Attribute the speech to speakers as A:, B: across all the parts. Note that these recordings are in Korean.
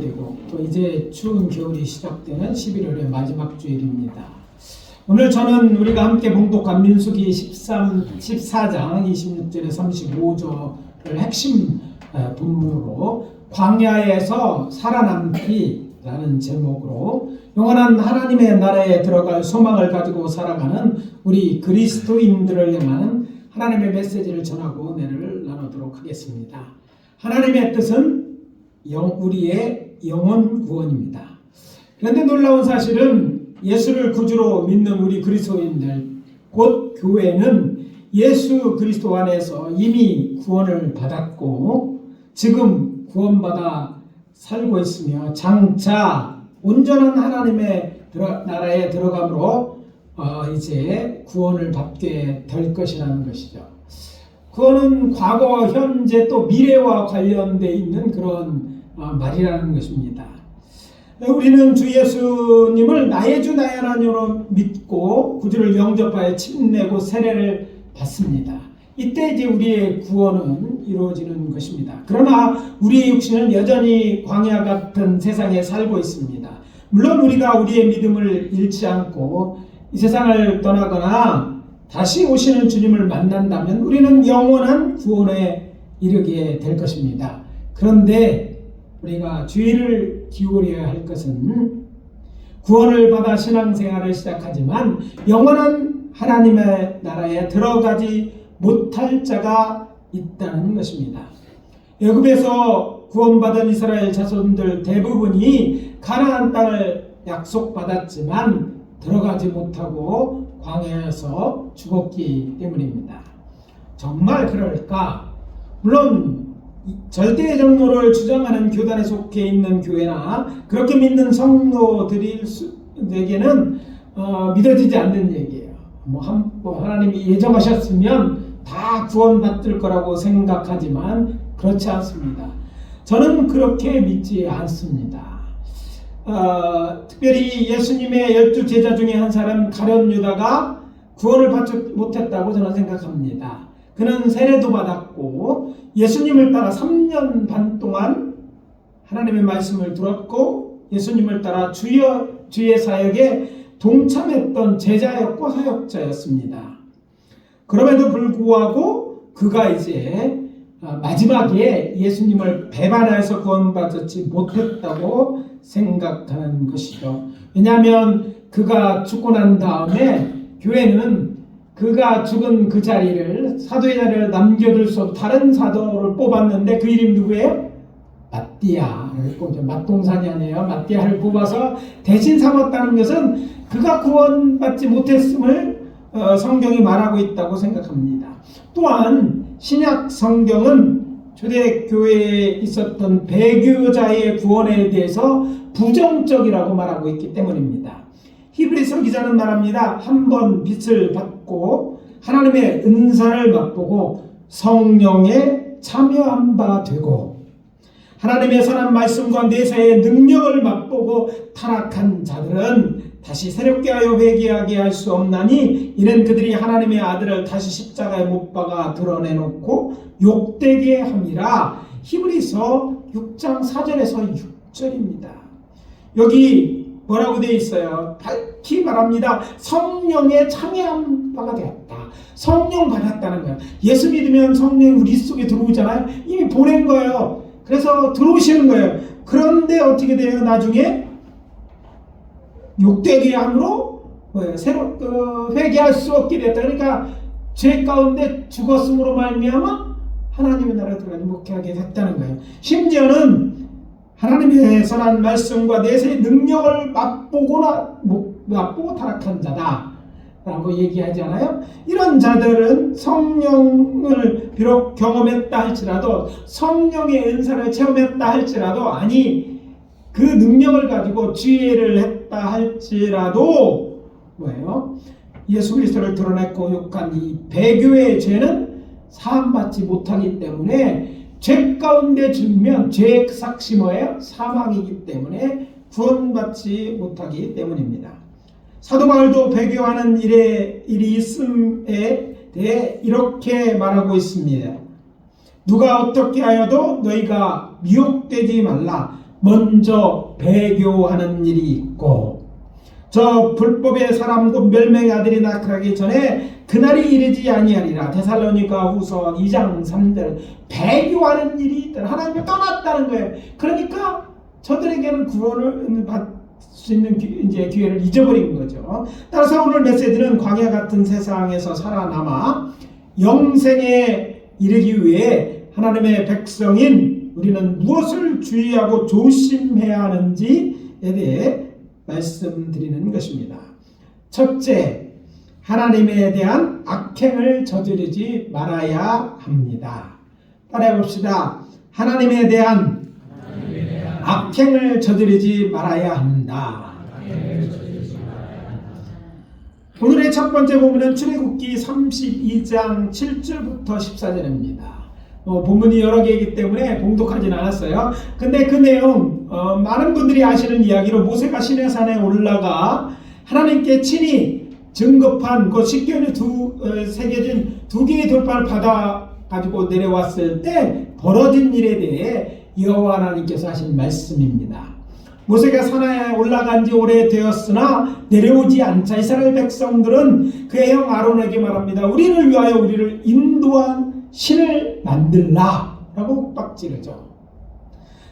A: 되고 또 이제 추운 겨울이 시작되는 11월의 마지막 주일입니다. 오늘 저는 우리가 함께 봉독한 민수기 14장 26절에 35절을 핵심 본문으로 광야에서 살아남기라는 제목으로 영원한 하나님의 나라에 들어갈 소망을 가지고 살아가는 우리 그리스도인들을 향한 하나님의 메시지를 전하고 은혜를 나누도록 하겠습니다. 하나님의 뜻은 우리의 영혼 구원입니다. 그런데 놀라운 사실은 예수를 구주로 믿는 우리 그리스도인들, 곧 교회는 예수 그리스도 안에서 이미 구원을 받았고 지금 구원받아 살고 있으며 장차 온전한 하나님의 나라에 들어감으로 이제 구원을 받게 될 것이라는 것이죠. 구원은 과거, 현재 또 미래와 관련되어 있는 그런 말이라는 것입니다. 우리는 주 예수님을 나의 주 나의 하나님으로 믿고 구주를 영접하여 침례고 세례를 받습니다. 이때 이제 우리의 구원은 이루어지는 것입니다. 그러나 우리의 육신은 여전히 광야 같은 세상에 살고 있습니다. 물론 우리가 우리의 믿음을 잃지 않고 이 세상을 떠나거나 다시 오시는 주님을 만난다면 우리는 영원한 구원에 이르게 될 것입니다. 그런데 우리가 주의를 기울여야 할 것은 구원을 받아 신앙생활을 시작하지만 영원한 하나님의 나라에 들어가지 못할 자가 있다는 것입니다. 애굽에서 구원받은 이스라엘 자손들 대부분이 가나안 땅을 약속받았지만 들어가지 못하고 광야에서 죽었기 때문입니다. 정말 그럴까? 물론 절대의 정로를 주장하는 교단에 속해 있는 교회나 그렇게 믿는 성도들에게는 믿어지지 않는 얘기예요. 하나님이 예정하셨으면 다 구원받을 거라고 생각하지만 그렇지 않습니다. 저는 그렇게 믿지 않습니다. 특별히 예수님의 12 제자 중에 한 사람 가룟 유다가 구원을 받지 못했다고 저는 생각합니다. 그는 세례도 받았고 예수님을 따라 3년 반 동안 하나님의 말씀을 들었고 예수님을 따라 주의 사역에 동참했던 제자였고 사역자였습니다. 그럼에도 불구하고 그가 이제 마지막에 예수님을 배반해서 구원받지 못했다고 생각하는 것이죠. 왜냐하면 그가 죽고 난 다음에 교회는 그가 죽은 그 자리를 사도의 자리를 남겨둘 수 없고 다른 사도를 뽑았는데 그 이름이 누구예요? 마띠아를 뽑죠. 맛동산이 아니에요. 마띠아를 뽑아서 대신 삼았다는 것은 그가 구원받지 못했음을 성경이 말하고 있다고 생각합니다. 또한 신약 성경은 초대교회에 있었던 배교자의 구원에 대해서 부정적이라고 말하고 있기 때문입니다. 히브리서 기자는 말합니다. 한 번 빛을 받고 하나님의 은사를 맛보고 성령에 참여한 바 되고 하나님의 선한 말씀과 내세의 능력을 맛보고 타락한 자들은 다시 새롭게 하여 회개하게 할 수 없나니 이는 그들이 하나님의 아들을 다시 십자가에 못 박아 드러내놓고 욕되게 함이라. 히브리서 6장 4절에서 6절입니다. 여기 뭐라고 되어 있어요? 밝히 말합니다. 성령에 참여한 바가 되었다. 성령 받았다는 거예요. 예수 믿으면 성령이 우리 속에 들어오잖아요. 이미 보낸 거예요. 그래서 들어오시는 거예요. 그런데 어떻게 돼요? 나중에 욕되게 함으로 새로 회개할 수 없게 됐다. 그러니까 죄 가운데 죽었음으로 말미암아 하나님의 나라에 들어가지 못하게 됐다는 거예요. 심지어는 하나님의 선한 말씀과 내세의 능력을 맛보고 타락한 자다 라고 얘기하잖아요. 이런 자들은 성령을 비록 경험했다 할지라도 성령의 은사를 체험했다 할지라도 아니 그 능력을 가지고 지혜를 했다 할지라도 뭐예요? 예수 그리스도를 드러냈고 욕한 이 배교의 죄는 사함받지 못하기 때문에 죄 가운데 죽으면 죄의 삭시 뭐예요? 사망이기 때문에 구원받지 못하기 때문입니다. 사도 바울도 배교하는 일이 있음에 대해 이렇게 말하고 있습니다. 누가 어떻게 하여도 너희가 미혹되지 말라. 먼저 배교하는 일이 있고, 저 불법의 사람 곧 멸망의 아들이 나타나기 전에 그날이 이르지 아니하리라. 데살로니가 후서 2장 3절. 배교하는 일이 있다. 하나님을 떠났다는 거예요. 그러니까 저들에게는 구원을 받을 수 있는 이제 기회를 잊어버린 거죠. 따라서 오늘 메시지는 광야 같은 세상에서 살아남아 영생에 이르기 위해 하나님의 백성인 우리는 무엇을 주의하고 조심해야 하는지에 대해 말씀드리는 것입니다. 첫째, 하나님에 대한 악행을 저지르지 말아야 합니다. 따라해 봅시다. 하나님에 대한 악행을 저지르지 말아야 한다. 오늘의 첫 번째 본문은 출애굽기 32장 7절부터 14절입니다. 본문이 여러 개이기 때문에 봉독하지는 않았어요. 근데 그 내용 많은 분들이 아시는 이야기로 모세가 시내산에 올라가 하나님께 친히 증거판 그 십계명에 새겨진 두 개의 돌판을 받아 가지고 내려왔을 때 벌어진 일에 대해 여호와 하나님께서 하신 말씀입니다. 모세가 산에 올라간 지 오래되었으나 내려오지 않자 이스라엘 백성들은 그의 형 아론에게 말합니다. 우리를 위하여 우리를 인도한 신을 만들라 라고 빡지르죠.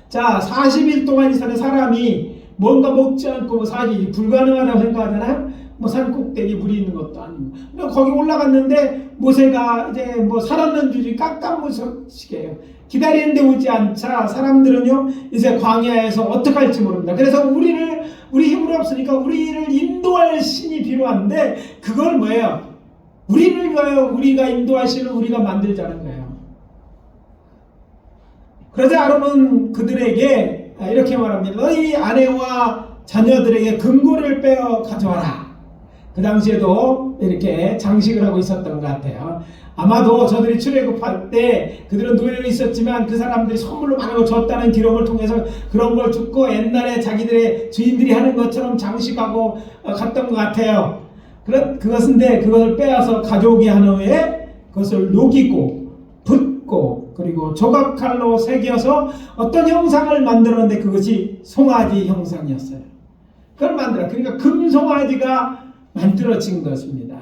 A: 자, 40일 동안 이스라엘 사람이 뭔가 먹지 않고 사실 불가능하다고 생각하잖아요. 산 꼭대기 물이 있는 것도 아니고. 거기 올라갔는데 모세가 이제 살았는 줄이 깜깜무소식이에요. 기다리는데 오지 않자 사람들은요 이제 광야에서 어떻게 할지 모릅니다. 그래서 우리 힘으로 없으니까 우리를 인도할 신이 필요한데 그걸 뭐예요? 우리를 위하여 우리가 인도할 신을 우리가 만들자는 거예요. 그러자 아론은 그들에게 이렇게 말합니다. 너희 아내와 자녀들에게 금고를 빼어 가져와라. 그 당시에도 이렇게 장식을 하고 있었던 것 같아요. 아마도 저들이 출애굽할 때 그들은 노예로 있었지만 그 사람들이 선물로 많은 걸 줬다는 기록을 통해서 그런 걸 줍고 옛날에 자기들의 주인들이 하는 것처럼 장식하고 갔던 것 같아요. 그것인데 그것을 빼앗아 가져오게 한 후에 그것을 녹이고 붓고 그리고 조각칼로 새겨서 어떤 형상을 만들었는데 그것이 송아지 형상이었어요. 그걸 만들어. 그러니까 금송아지가 만들어진 것입니다.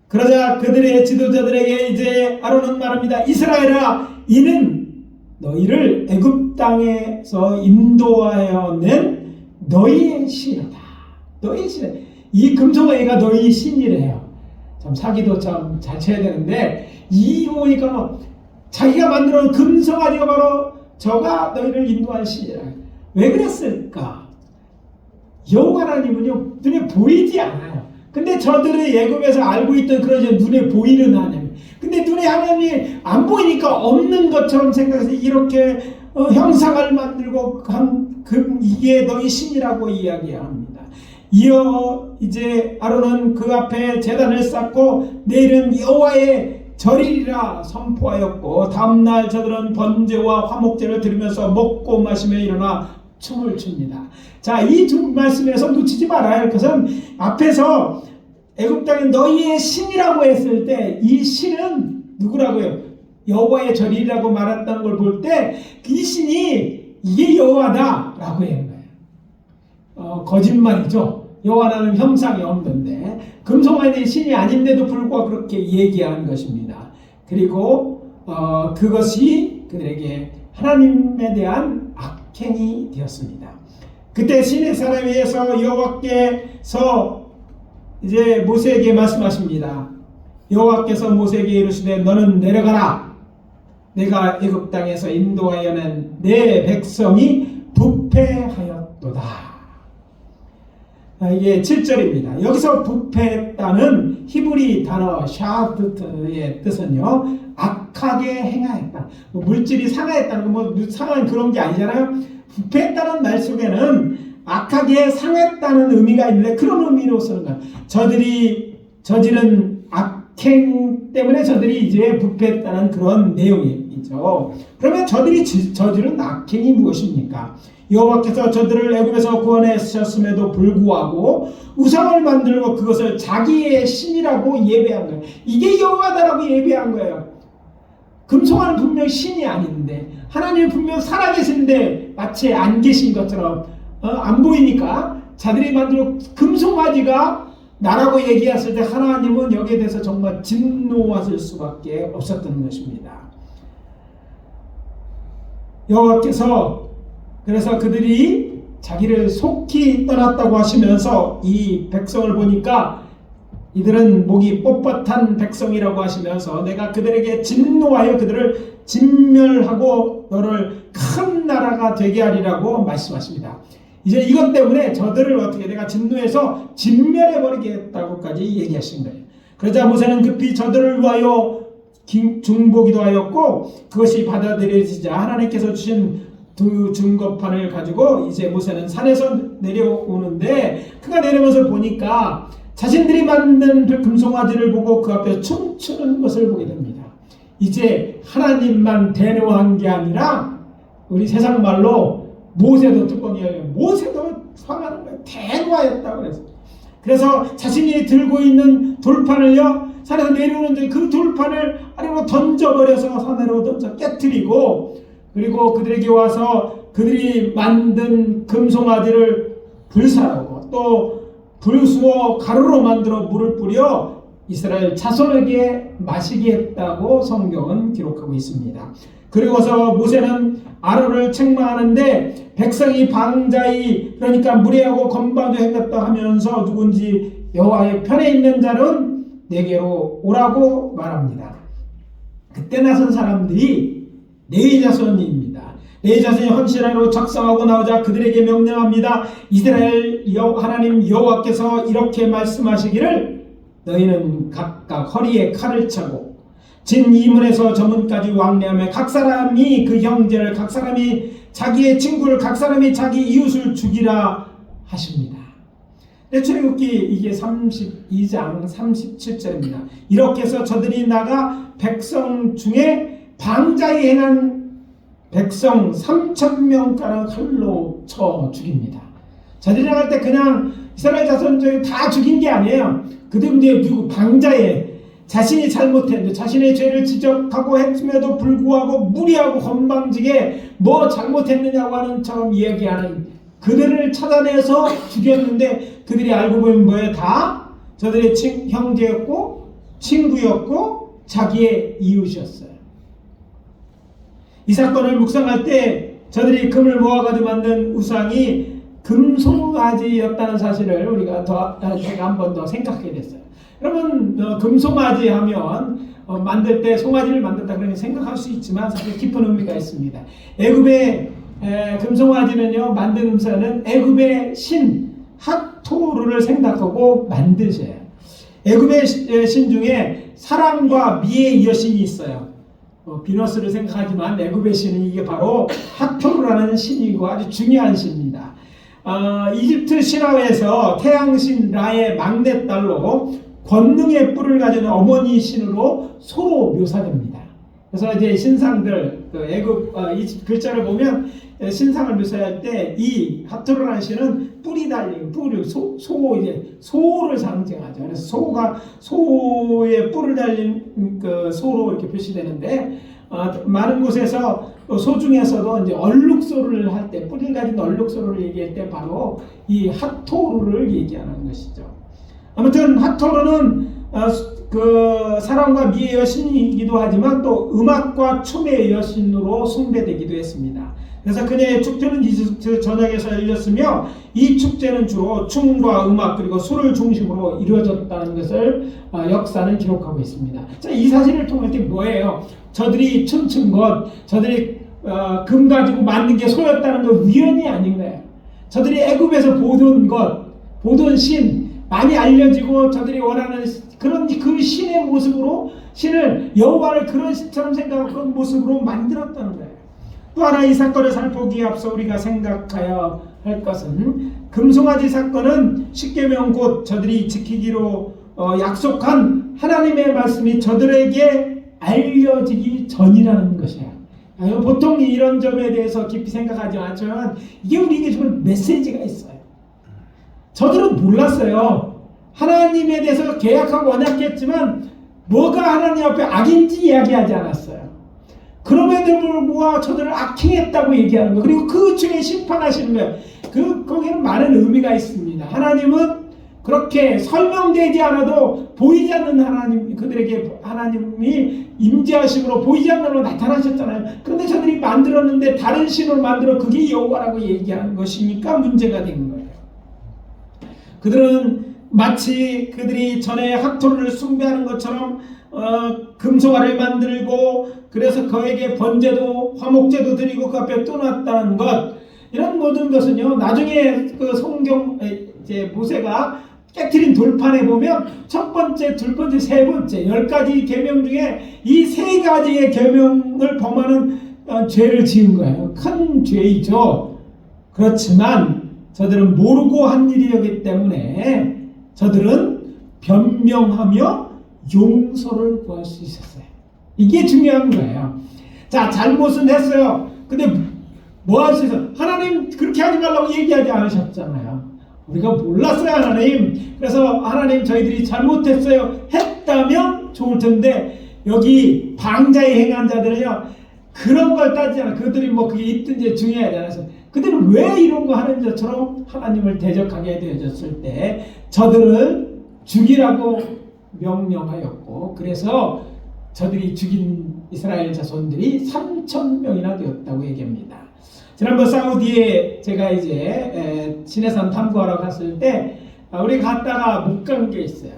A: 그러자 그들의 지도자들에게 이제 아론은 말합니다. 이스라엘아, 이는 너희를 애굽 땅에서 인도하여 낸 너희의 신이다. 너희의 신. 이 금송아지가 너희 신이래요. 참 사기도 참 잘 쳐야 되는데 이 보니까 자기가 만들어 놓은 금송아지가 바로 저가 너희를 인도한 신이라. 왜 그랬을까? 여호와 하나님은요 눈에 보이지 않아요. 근데 저들은 애굽에서 알고 있던 그런 눈에 보이는 하나님. 근데 눈에 하나님이 안 보이니까 없는 것처럼 생각해서 이렇게 형상을 만들고 이게 너희 신이라고 이야기합니다. 이어 이제 아론은 그 앞에 제단을 쌓고 내일은 여호와의 절이라 선포하였고 다음날 저들은 번제와 화목제를 드리면서 먹고 마시며 일어나 춤을 춥니다. 자, 이 말씀에서 놓치지 말아야 할 것은 앞에서 애굽 땅에 너희의 신이라고 했을 때 이 신은 누구라고요? 여호와의 절이라고 말했던 걸 볼 때 이 신이 이게 여호와다라고 하는 거예요. 거짓말이죠. 여호와라는 형상이 없는데 금송아지의 신이 아닌데도 불구하고 그렇게 얘기하는 것입니다. 그리고 그것이 그들에게 하나님에 대한 악행이 되었습니다. 그때 신의 사람에 의해서 여호와께서 이제 모세에게 말씀하십니다. 여호와께서 모세에게 이르시되 너는 내려가라. 내가 애굽 땅에서 인도하여 낸 내 백성이 부패하였도다. 이게 7절입니다. 여기서 부패했다는 히브리 단어 샤드트의 뜻은요 악하게 행하였다. 물질이 상하였다는 거 상한 그런 게 아니잖아요. 부패했다는 말 속에는 악하게 상했다는 의미가 있는데 그런 의미로 쓰는 거예요. 저들이 저지른 악행 때문에 저들이 이제 부패했다는 그런 내용이죠. 그러면 저들이 저지른 악행이 무엇입니까? 여호와께서 저들을 애굽에서 구원하셨음에도 불구하고 우상을 만들고 그것을 자기의 신이라고 예배한 거예요. 이게 여호와다라고 예배한 거예요. 금송아지는 분명 신이 아닌데 하나님은 분명 살아계신데 마치 안 계신 것처럼 안 보이니까 자들이 만들어 금송아지가 나라고 얘기했을 때 하나님은 여기에 대해서 정말 진노하실 수밖에 없었던 것입니다. 여호와께서 그래서 그들이 자기를 속히 떠났다고 하시면서 이 백성을 보니까 이들은 목이 뻣뻣한 백성이라고 하시면서 내가 그들에게 진노하여 그들을 진멸하고 너를 큰 나라가 되게 하리라고 말씀하십니다. 이제 이것 때문에 저들을 어떻게 내가 진노해서 진멸해버리겠다고까지 얘기하신 거예요. 그러자 모세는 급히 저들을 위하여 중보기도 하였고 그것이 받아들여지자 하나님께서 주신 두 증거판을 가지고 이제 모세는 산에서 내려오는데 그가 내려오면서 보니까 자신들이 만든 금송아지를 보고 그 앞에 춤추는 것을 보게 됩니다. 이제 하나님만 대노한 게 아니라 우리 세상 말로 모세도 뚜껑이에요. 모세도 화나는 거예요. 대노하였다고 그래서 자신이 들고 있는 돌판을요 산에서 내려오는데 그 돌판을 아래로 던져버려서 산으로 던져 깨뜨리고 그리고 그들에게 와서 그들이 만든 금송아지를 불사르고 또 불수어 가루로 만들어 물을 뿌려 이스라엘 자손에게 마시게 했다고 성경은 기록하고 있습니다. 그리고서 모세는 아론을 책망하는데 백성이 방자히 그러니까 무례하고 건방져 행했다 하면서 누군지 여호와의 편에 있는 자는 내게로 오라고 말합니다. 그때 나선 사람들이 네 자손입니다. 네 자손이 헌신하러 작성하고 나오자 그들에게 명령합니다. 이스라엘 하나님 여호와께서 이렇게 말씀하시기를 너희는 각각 허리에 칼을 차고 진 이문에서 저 문까지 왕래하며 각 사람이 그 형제를 각 사람이 자기의 친구를 각 사람이 자기 이웃을 죽이라 하십니다. 출애굽기 이게 32장 37절입니다. 이렇게 해서 저들이 나가 백성 중에 방자히 행한 백성 3,000명가량 칼로 쳐 죽입니다. 저들이 나갈 때 그냥 이스라엘 자손 중에 다 죽인 게 아니에요. 그들은 누구 방자에 자신이 잘못했는데 자신의 죄를 지적하고 했음에도 불구하고 무리하고 건방지게 뭐 잘못했느냐고 하는 처럼 이야기하는 그들을 찾아내서 죽였는데 그들이 알고 보면 뭐예요? 다 저들의 형제였고 친구였고 자기의 이웃이었어요. 이 사건을 묵상할 때 저들이 금을 모아가지고 만든 우상이 금송아지였다는 사실을 우리가 제가 한 번 더 생각하게 됐어요. 여러분 금송아지 하면 만들 때 송아지를 만든다 그러면 생각할 수 있지만 사실 깊은 의미가 있습니다. 애굽의 금송아지는요 만든 음사는 애굽의 신 하토르를 생각하고 만드셔요. 애굽의 신 중에 사랑과 미의 여신이 있어요. 비너스를 생각하지만 애굽의 신은 이게 바로 하토르라는 신이고 아주 중요한 신입니다. 이집트 신화에서 태양신 라의 막내딸로 권능의 뿔을 가진 어머니 신으로 소로 묘사됩니다. 그래서 이제 신상들 애굽 이집트 글자를 보면 신상을 묘사할 때 이 하토르라는 신은 뿔이 달린 뿔을 이제 소를 상징하죠. 그래서 소의 뿔을 달린 그 소로 이렇게 표시되는데 많은 곳에서 소 중에서도 이제 얼룩소를 할 때 뿔을 가진 얼룩소를 얘기할 때 바로 이 하토르를 얘기하는 것이죠. 아무튼 하토르는 그 사랑과 미의 여신이기도 하지만 또 음악과 춤의 여신으로 숭배되기도 했습니다. 그래서 그녀의 축제는 이집트 전역에서 열렸으며 이 축제는 주로 춤과 음악 그리고 술을 중심으로 이루어졌다는 것을 역사는 기록하고 있습니다. 자, 이 사실을 통할 때 뭐예요? 저들이 춤춘 것, 저들이 금 가지고 만든 게 소였다는 건 우연이 아닌 거예요. 저들이 애굽에서 보던 신, 많이 알려지고 저들이 원하는 그런 그 신의 모습으로 신을 여호와를 그런 신처럼 생각하는 그런 모습으로 만들었다는 거예요. 또 하나 이 사건을 살펴보기에 앞서 우리가 생각해야 할 것은 금송아지 사건은 십계명 곧 저들이 지키기로 약속한 하나님의 말씀이 저들에게 알려지기 전이라는 것이에요. 보통 이런 점에 대해서 깊이 생각하지 않지만 이게 우리에게 주는 메시지가 있어요. 저들은 몰랐어요. 하나님에 대해서 계약하고 언약했지만 뭐가 하나님 앞에 악인지 이야기하지 않았어요. 그럼에도 불구하고 저들을 악행했다고 얘기하는 거. 그리고 그 중에 심판하시는 거예요. 거기는 많은 의미가 있습니다. 하나님은 그렇게 설명되지 않아도 보이지 않는 하나님, 그들에게 하나님이 임재하심으로 보이지 않는 으로 나타나셨잖아요. 그런데 저들이 만들었는데 다른 신을 만들어 그게 여호와라고 얘기하는 것이니까 문제가 된 거예요. 그들은 마치 그들이 전에 핫토를 숭배하는 것처럼 금송아를 만들고 그래서 그에게 번제도 화목제도 드리고 그 앞에 떠났다는 것, 이런 모든 것은요 나중에 그 성경 이제 모세가 깨트린 돌판에 보면 첫 번째, 둘 번째, 세 번째 10가지 계명 중에 이 세 가지의 계명을 범하는 죄를 지은 거예요. 큰 죄이죠. 그렇지만 저들은 모르고 한 일이었기 때문에 저들은 변명하며 용서를 구할 수 있었어요. 이게 중요한 거예요. 자, 잘못은 했어요. 근데 뭐 할 수 있어요? 하나님 그렇게 하지 말라고 얘기하지 않으셨잖아요. 우리가 몰랐어요, 하나님. 그래서 하나님 저희들이 잘못했어요 했다면 좋을 텐데, 여기 방자에 행한 자들은요 그런 걸 따지지 않아. 그들이 뭐 그게 있든지 중요하지 않아서 그들은 왜 이런 거 하는 것처럼 하나님을 대적하게 되어졌을 때 저들을 죽이라고 명령하였고, 그래서 저들이 죽인 이스라엘 자손들이 3,000명이나 되었다고 얘기합니다. 지난번 사우디에 제가 이제 시내산 탐구하러 갔을 때 우리 갔다가 못 간 게 있어요.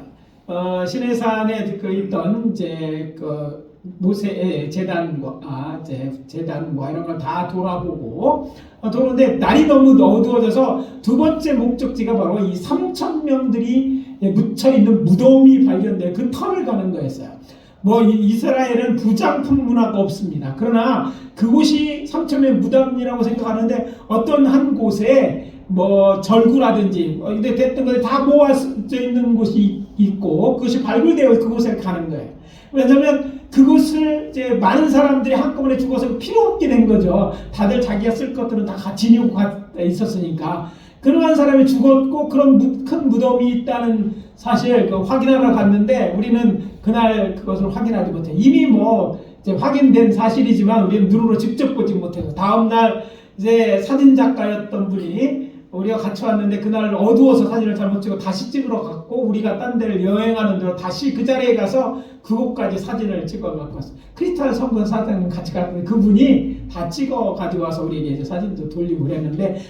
A: 시내산에 그 있던 이제 그 모세 재단과 재단과 이런 걸 다 돌아보고 도는데 날이 너무 어두워져서 두 번째 목적지가 바로 이 3,000명들이 묻혀 있는 무덤이 발견돼 그 터를 가는 거였어요. 뭐 이스라엘은 부장품 문화가 없습니다. 그러나 그곳이 3,000명 무덤이라고 생각하는데 어떤 한 곳에 뭐 절구라든지 이제 됐던 것들 다 모아져 있는 곳이 있고 그것이 발굴되어 그곳에 가는 거예요. 왜냐하면 그곳을 이제 많은 사람들이 한꺼번에 죽어서 필요 없게 된 거죠. 다들 자기가 쓸 것들은 다 지니고 있었으니까. 그러한 사람이 죽었고 그런 큰 무덤이 있다는 사실 확인하러 갔는데 우리는 그날 그것을 확인하지 못해. 이미 뭐 이제 확인된 사실이지만 우리는 눈으로 직접 보지 못해서 다음날 이제 사진 작가였던 분이 우리가 같이 왔는데 그날 어두워서 사진을 잘못 찍고 다시 찍으러 갔고 우리가 딴 데를 여행하는 대로 다시 그 자리에 가서 그곳까지 사진을 찍어 갖고 왔어요. 크리스탈 성분 사장님 같이 갔는데 그분이 다 찍어 가지고 와서 우리에게 이제 사진도 돌리고 그랬는데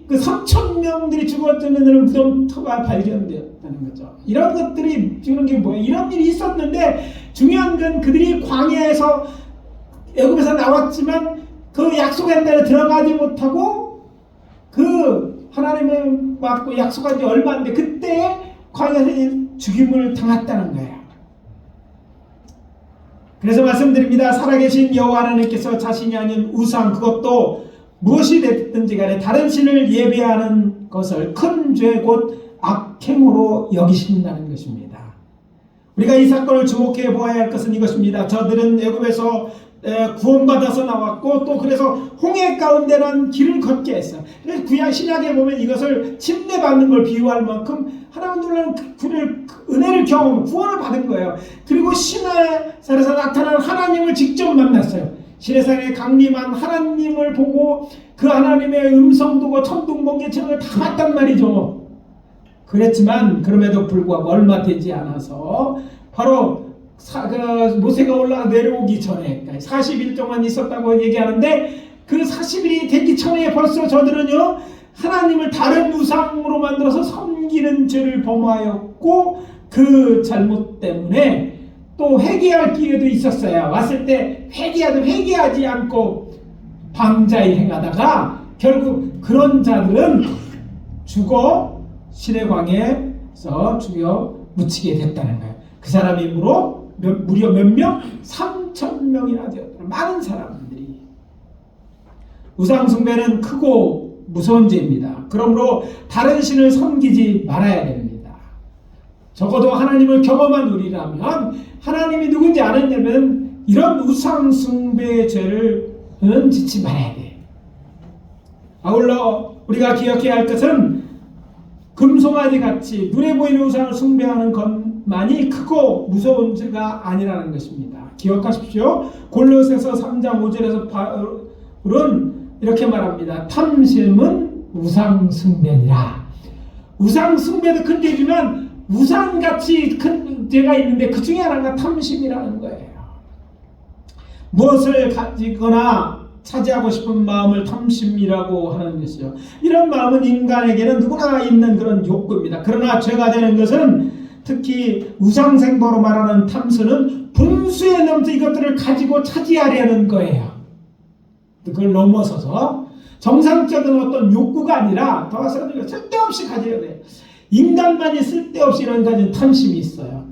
A: 그 3,000명들이 죽었다는 무덤터가 발견되었다는 거죠. 이런 것들이 지금 게 뭐예요? 이런 일이 있었는데 중요한 건 그들이 광야에서 애굽에서 나왔지만 그 약속한 데로 들어가지 못하고 그 하나님의 맞고 약속한 지 얼마 안 돼 그때 광야에서 죽임을 당했다는 거예요. 그래서 말씀드립니다. 살아계신 여호와 하나님께서 자신이 아닌 우상, 그것도 무엇이 됐든지 간에 다른 신을 예배하는 것을 큰 죄 곧 악행으로 여기신다는 것입니다. 우리가 이 사건을 주목해 보아야 할 것은 이것입니다. 저들은 애굽에서 구원받아서 나왔고 또 그래서 홍해 가운데란 길을 걷게 했어요. 그래서 구약 신약에 보면 이것을 침례받는 걸 비유할 만큼 하나님 놀라운 은혜를 경험, 구원을 받은 거예요. 그리고 시내산에서 나타난 하나님을 직접 만났어요. 시내산에 강림한 하나님을 보고 그 하나님의 음성도고 천둥 번개 천을 다 봤단 말이죠. 그랬지만 그럼에도 불구하고 얼마 되지 않아서 바로 모세가 올라가 내려오기 전에 40일 동안 있었다고 얘기하는데 그 40일이 되기 전에 벌써 저들은요 하나님을 다른 우상으로 만들어서 섬기는 죄를 범하였고 그 잘못 때문에 또 회개할 기회도 있었어요. 왔을 때 회개하지 않고 방자에 행하다가 결국 그런 자들은 죽어 시내광에서 죽여 묻히게 됐다는 거예요. 그 사람이 무려 몇 명? 3,000명이나 되었다. 많은 사람들이. 우상숭배는 크고 무서운 죄입니다. 그러므로 다른 신을 섬기지 말아야 됩니다. 적어도 하나님을 경험한 우리라면 하나님이 누군지 아느냐면 이런 우상숭배의 죄를 짓지 말아야 돼. 아울러 우리가 기억해야 할 것은 금송아지 같이 눈에 보이는 우상을 숭배하는 건 많이 크고 무서운 죄가 아니라는 것입니다. 기억하십시오. 골로새서 3장 5절에서 바울은 이렇게 말합니다. 탐심은 우상숭배니라. 우상숭배도 큰 죄지만 우상같이 큰 죄가 있는데 그 중에 하나가 탐심이라는 거예요. 무엇을 가지거나 차지하고 싶은 마음을 탐심이라고 하는 것이죠. 이런 마음은 인간에게는 누구나 있는 그런 욕구입니다. 그러나 죄가 되는 것은 특히 우상생보로 말하는 탐수는 분수에 넘쳐 이것들을 가지고 차지하려는 거예요. 그걸 넘어서서 정상적인 어떤 욕구가 아니라 더 와서 쓸데없이 가져야 돼요. 인간만이 쓸데없이 이런 가진 탐심이 있어요.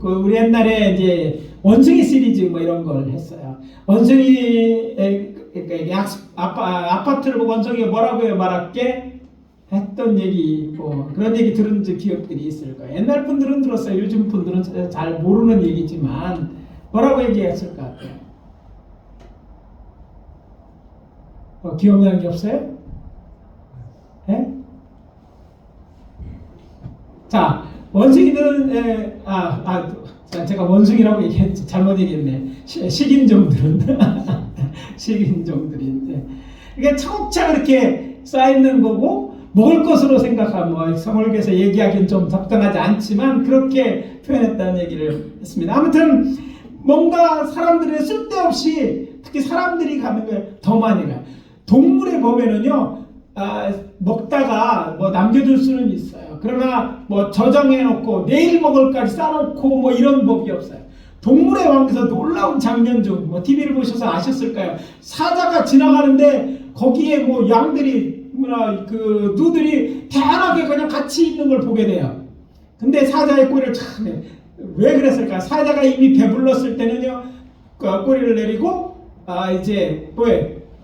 A: 우리 옛날에 이제 원숭이 시리즈 뭐 이런 걸 했어요. 원숭이 아파트를 보고 원숭이가 뭐라고 말할게 했던 얘기, 그런 얘기 들은 기억들이 있을 거예요. 옛날 분들은 들었어요. 요즘 분들은 잘 모르는 얘기지만 뭐라고 얘기했을 것 같아요. 기억나는 게 없어요? 네? 자, 원숭이들은 제가 원숭이라고 얘기했지, 잘못 얘기했네. 식인종들은 식인종들인데 이게 차곡차곡 이렇게 쌓이는 거고 먹을 것으로 생각하면 성월교에서 얘기하기는 좀 적당하지 않지만 그렇게 표현했다는 얘기를 했습니다. 아무튼 뭔가 사람들의 쓸데없이 특히 사람들이 가는 거에 더 많이 가요. 동물에 보면은요, 먹다가 뭐 남겨둘 수는 있어요. 그러나 뭐 저장해놓고 내일 먹을까지 싸놓고 뭐 이런 법이 없어요. 동물의 왕에서 놀라운 장면 중 뭐 TV를 보셔서 아셨을까요? 사자가 지나가는데 거기에 뭐 양들이 그 누들이 다양하게 그냥 같이 있는 걸 보게 돼요. 근데 사자의 꼬리를 참 왜 그랬을까? 사자가 이미 배불렀을 때는요, 꼬리를 내리고 이제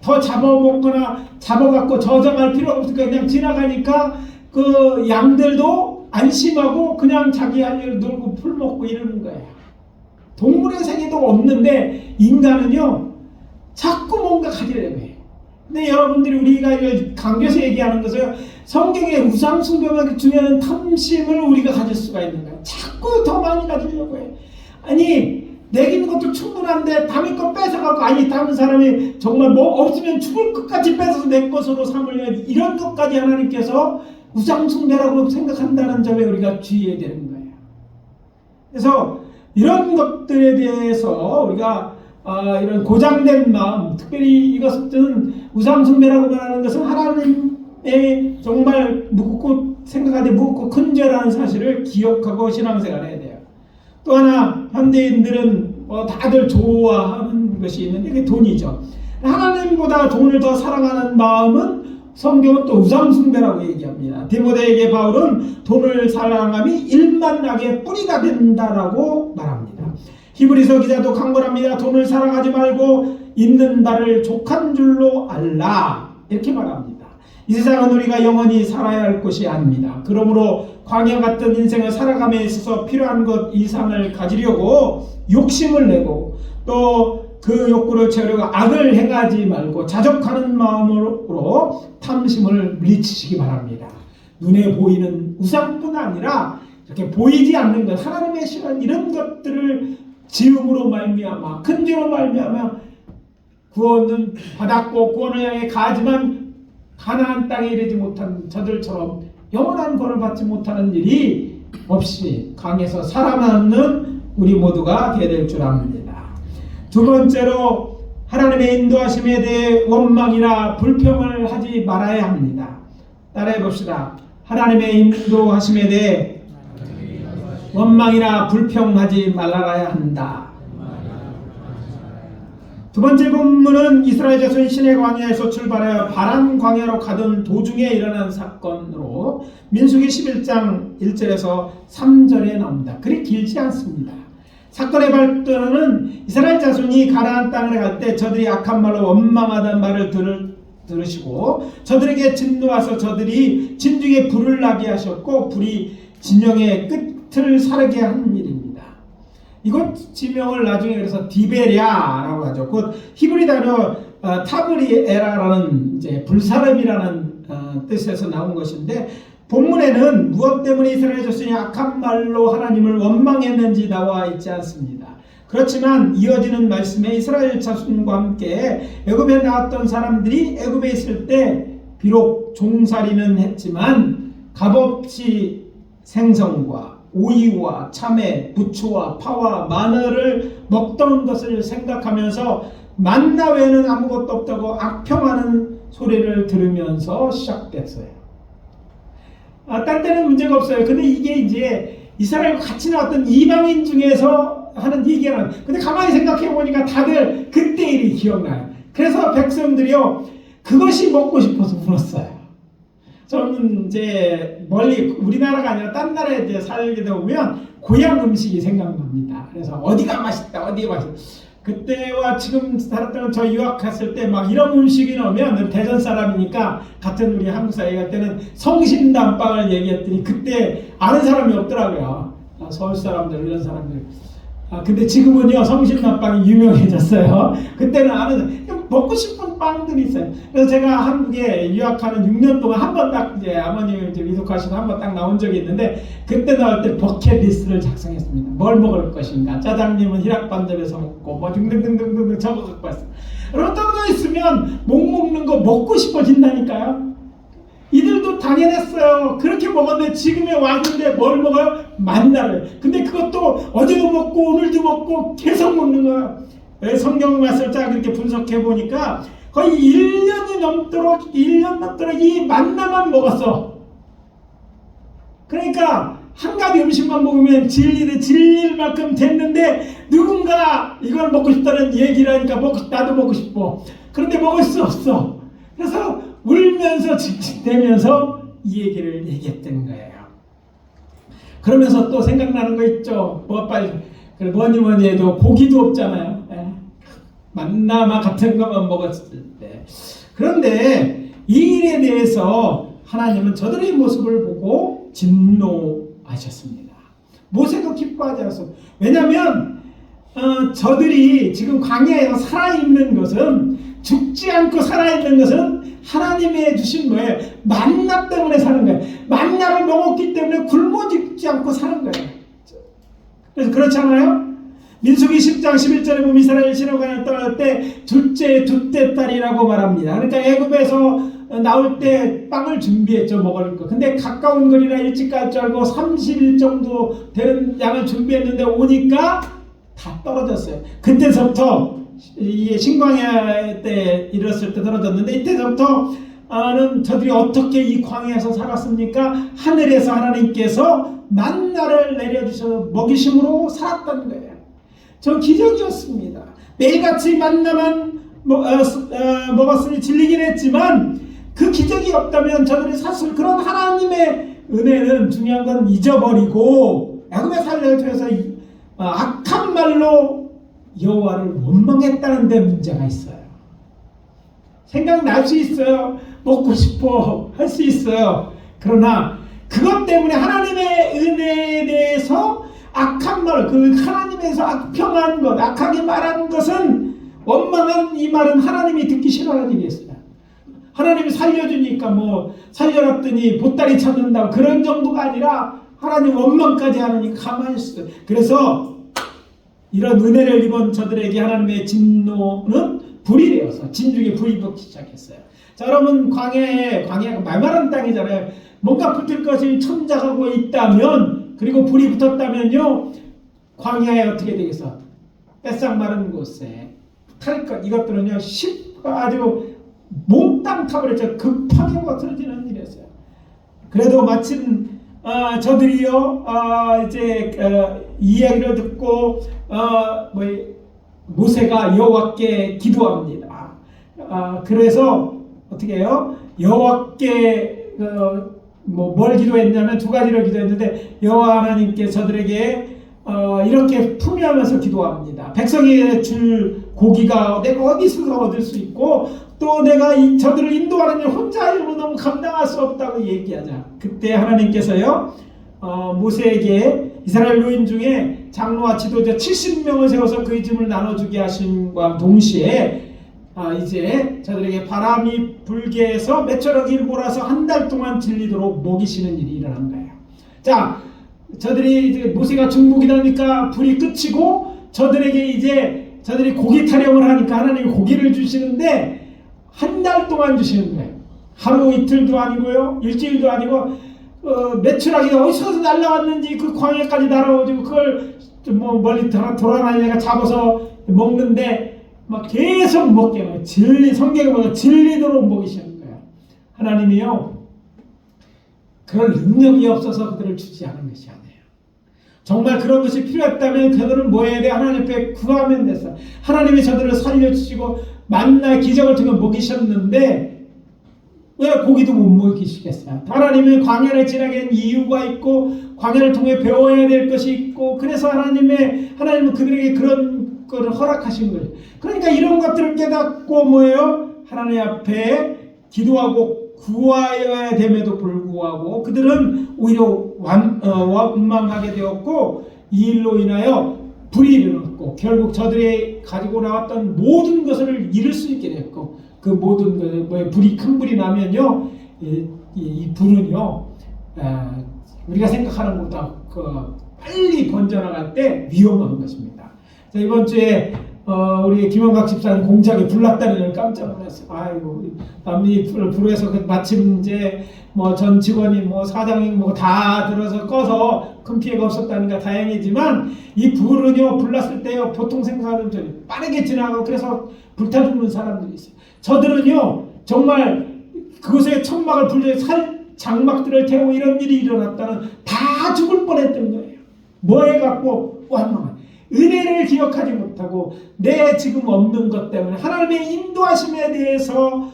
A: 더 잡아먹거나 잡아갖고 저장할 필요가 없으니까 그냥 지나가니까 그 양들도 안심하고 그냥 자기 할 일을 놀고 풀 먹고 이러는 거예요. 동물의 세계도 없는데 인간은요 자꾸 뭔가 가지려고 해요. 근데 여러분들이 우리가 이걸 강조해서 얘기하는 것은 성경의 우상숭배만 중요한 탐심을 우리가 가질 수가 있는 거예요. 자꾸 더 많이 가지려고 해요. 아니 내기는 것도 충분한데 남의 거 뺏어갖고 다른 사람이 정말 뭐 없으면 죽을 것까지 뺏어서 내 것으로 삼으려 이런 것까지 하나님께서 우상숭배라고 생각한다는 점에 우리가 주의해야 되는 거예요. 그래서 이런 것들에 대해서 우리가 이런 고장된 마음, 특별히 이것은 우상숭배라고 말하는 것은 하나님의 정말 무겁고 생각하되 무겁고 큰 죄라는 사실을 기억하고 신앙생활을 해야 돼요. 또 하나 현대인들은 다들 좋아하는 것이 있는데 그게 돈이죠. 하나님보다 돈을 더 사랑하는 마음은 성경은 또 우상숭배라고 얘기합니다. 디모데에게 바울은 돈을 사랑함이 일만락의 뿌리가 된다라고 말합니다. 히브리서 기자도 강권합니다. 돈을 사랑하지 말고 있는 바를 족한 줄로 알라 이렇게 말합니다. 이 세상은 우리가 영원히 살아야 할 곳이 아닙니다. 그러므로 광야 같은 인생을 살아감에 있어서 필요한 것 이상을 가지려고 욕심을 내고 또 그 욕구를 채우려고 악을 행하지 말고 자족하는 마음으로 탐심을 물리치시기 바랍니다. 눈에 보이는 우상뿐 아니라 이렇게 보이지 않는 것, 하나님의 시간 이런 것들을 지음으로 말미암아 큰 죄로 말미암아 구원은 받았고 구원을 향해 가지만 가나안 땅에 이르지 못한 저들처럼 영원한 구원을 받지 못하는 일이 없이 강에서 살아남는 우리 모두가 되어야 될 줄 압니다. 두 번째로 하나님의 인도하심에 대해 원망이나 불평을 하지 말아야 합니다. 따라해 봅시다. 하나님의 인도하심에 대해 원망이나 불평하지 말아야 한다. 두 번째 본문은 이스라엘 자손이 시내 광야에서 출발하여 바란 광야로 가던 도중에 일어난 사건으로 민수기 11장 1절에서 3절에 나옵니다. 그리 길지 않습니다. 사건의 발단은 이스라엘 자손이 가나안 땅을 갈 때 저들이 악한 말로 원망하다는 말을 들으시고 저들에게 진노하셔서 저들이 진중에 불을 나게 하셨고 불이 진영의 끝을 사르게 한 일입니다. 이곳 지명을 나중에 그래서 디베랴라고 하죠. 곧 히브리 단어 타브리에라라는 이제 불사름이라는 뜻에서 나온 것인데 본문에는 무엇 때문에 이스라엘 자손이 악한 말로 하나님을 원망했는지 나와 있지 않습니다. 그렇지만 이어지는 말씀에 이스라엘 자손과 함께 애굽에 나왔던 사람들이 애굽에 있을 때 비록 종살이는 했지만 값없이 생선과 오이와 참외, 부추와 파와 마늘을 먹던 것을 생각하면서 만나 외에는 아무것도 없다고 악평하는 소리를 들으면서 시작됐어요. 딴 데는 문제가 없어요. 근데 이게 이제 이스라엘과 같이 나왔던 이방인 중에서 하는 얘기는, 근데 가만히 생각해 보니까 다들 그때 일이 기억나요. 그래서 백성들이요, 그것이 먹고 싶어서 울었어요. 저는 이제 멀리 우리나라가 아니라 딴 나라에 이제 살게 되면 고향 음식이 생각납니다. 그래서 어디가 맛있다, 어디가 맛있다. 그때와 지금 살았던 저 유학 갔을 때 막 이런 음식이 나오면 대전 사람이니까 같은 우리 한국 사회 갈 때는 성심당빵을 얘기했더니 그때 아는 사람이 없더라고요. 서울 사람들 이런 사람들. 근데 지금은요 성심당빵이 유명해졌어요. 그때는 아는 먹고 싶은 빵들이 있어요. 그래서 제가 한국에 유학하는 6년 동안 한 번 딱 이제 아버님 이제 위독하시고 한 번 딱 나온 적이 있는데 그때 나올 때 버킷리스트를 작성했습니다. 뭘 먹을 것인가? 짜장님은 희락반점에서 먹고 뭐 등등등등등 적어 갖고 왔어요. 여러분 떨어져 있으면 못 먹는 거 먹고 싶어진다니까요. 이들도 당연했어요. 그렇게 먹었는데 지금에 왔는데 뭘 먹어요? 만나를. 근데 그것도 어제도 먹고 오늘도 먹고 계속 먹는 거야. 성경 말씀을 딱 이렇게 분석해 보니까 거의 1년 넘도록 이 만나만 먹었어. 그러니까 한 가지 음식만 먹으면 질릴 만큼 됐는데 누군가 이걸 먹고 싶다는 얘기를 하니까 나도 먹고 싶어. 그런데 먹을 수 없어. 그래서 울면서 징징대면서 이 얘기를 얘기했던 거예요. 그러면서 또 생각나는 거 있죠. 뭐니 해도 고기도 없잖아요. 만나마 같은 것만 먹었을 때. 그런데 이 일에 대해서 하나님은 저들의 모습을 보고 진노하셨습니다. 모세도 기뻐하지 않았어요. 왜냐하면 저들이 지금 광야에서 살아있는 것은, 죽지 않고 살아있는 것은 하나님의 주신 뭐예요? 만나 때문에 사는 거예요. 만나를 먹었기 때문에 굶어 죽지 않고 사는 거예요. 그래서 그렇잖아요. 민수기 10장 11절에 보면 이스라엘 신호관을 떠날 때 둘째 두째 딸이라고 말합니다. 그러니까 애굽에서 나올 때 빵을 준비했죠, 먹을 거. 근데 가까운 거리라 일찍 갈 줄 알고 30일 정도 되는 양을 준비했는데 오니까 다 떨어졌어요. 그때서부터 이게 신광야 때 이뤘을 때 떨어졌는데 이때서부터는 저들이 어떻게 이 광야에서 살았습니까? 하늘에서 하나님께서 만나를 내려주셔서 먹이심으로 살았다는 거예요. 저 기적이었습니다. 매일같이 만나만 먹었으니 질리긴 했지만 그 기적이 없다면 저들이 사실 그런 하나님의 은혜는 중요한 건 잊어버리고 애굽의 살려를 통해서 악한 말로 여호와를 원망했다는 데 문제가 있어요. 생각날 수 있어요. 먹고 싶어 할 수 있어요. 그러나 그것 때문에 하나님의 은혜에 대해서 악한 말, 그 하나님에서 악평한 것, 악하게 말하는 것은 원망한 이 말은 하나님이 듣기 싫어하는 얘기였어요. 하나님이 살려주니까 뭐 살려놨더니 보따리 찾는다고 그런 정도가 아니라 하나님 원망까지 하느니 가만히 있어요. 그래서 이런 은혜를 입은 저들에게 하나님의 진노는 불이 되어서 진중에 불이 붙기 시작했어요. 자, 여러분 광야가 말마른 땅이잖아요. 뭔가 붙을 것이 천작하고 있다면 그리고 불이 붙었다면요 광야에 어떻게 되겠어? 뺏상 마른 곳에 탈 것 이것들은요 아주 몽땅 타버렸죠. 급하게 거스러지는 일이었어요. 그래도 마침 저들이요 이제 이 이야기를 듣고 모세가 여호와께 기도합니다. 그래서 어떻게 해요? 여호와께 뭘 기도했냐면 두 가지를 기도했는데 여호와 하나님께 저들에게 이렇게 품위하면서 기도합니다. 백성이 줄 고기가 내가 어디서 얻을 수 있고 또 내가 저들을 인도하는 일 혼자 하려면 너무 감당할 수 없다고 얘기하자. 그때 하나님께서요 모세에게 이스라엘 노인 중에 장로와 지도자 70명을 세워서 그의 짐을 나눠주게 하심과 동시에 이제 저들에게 바람이 불게 해서 메추라기를 몰아서 한 달 동안 질리도록 먹이시는 일이 일어난 거예요. 자, 저들이 이제 모세가 중복이라니까 불이 끝이고 저들이 고기 타령을 하니까 하나님이 고기를 주시는데 한 달 동안 주시는 거예요. 하루 이틀도 아니고요, 일주일도 아니고 메추라기가 어디서 날라왔는지 그 광야까지 날아오고 그걸 뭐 멀리 돌아다니다가 잡아서 먹는데 막 계속 먹게 해요. 성경에 보면 질리도록 먹이시는 거예요. 하나님이요, 그런 능력이 없어서 그들을 주지 않은 것이 아니에요. 정말 그런 것이 필요했다면 그들은 뭐 해야 돼? 하나님 앞에 구하면 됐어. 하나님이 저들을 살려주시고 만나 기적을 통해 먹이셨는데 왜 고기도 못 먹이시겠어요? 하나님이 광야를 지나게 한 이유가 있고 광야를 통해 배워야 될 것이 있고 그래서 하나님은 그들에게 그런 것을 허락하신 거예요. 그러니까 이런 것들을 깨닫고 뭐예요? 하나님 앞에 기도하고 구하여야 됨에도 불구하고 그들은 오히려 원망하게 되었고 이 일로 인하여 불이 일어났고 결국 저들이 가지고 나왔던 모든 것을 잃을 수 있게 됐고 그 모든 불이 큰 불이 나면요 이 불은요 우리가 생각하는 것보다 빨리 번져나갈 때 위험한 것입니다. 자, 이번 주에 우리 김원각 집사님 공장에 불 났다는 걸 깜짝 놀랐어요. 아이고, 남이 불에서 마침 이제 전 직원이 사장이 다 들어서 꺼서 큰 피해가 없었다니까 다행이지만 이 불은요, 불났을 때요, 보통 생각하는 좀 빠르게 지나가고 그래서 불타 죽는 사람들이 있어요. 저들은요, 정말 그곳에 천막을 불려서 장막들을 태우고 이런 일이 일어났다는 다 죽을 뻔했던 거예요. 뭐 해갖고 완망한. 은혜를 기억하지 못하고 내 지금 없는 것 때문에 하나님의 인도하심에 대해서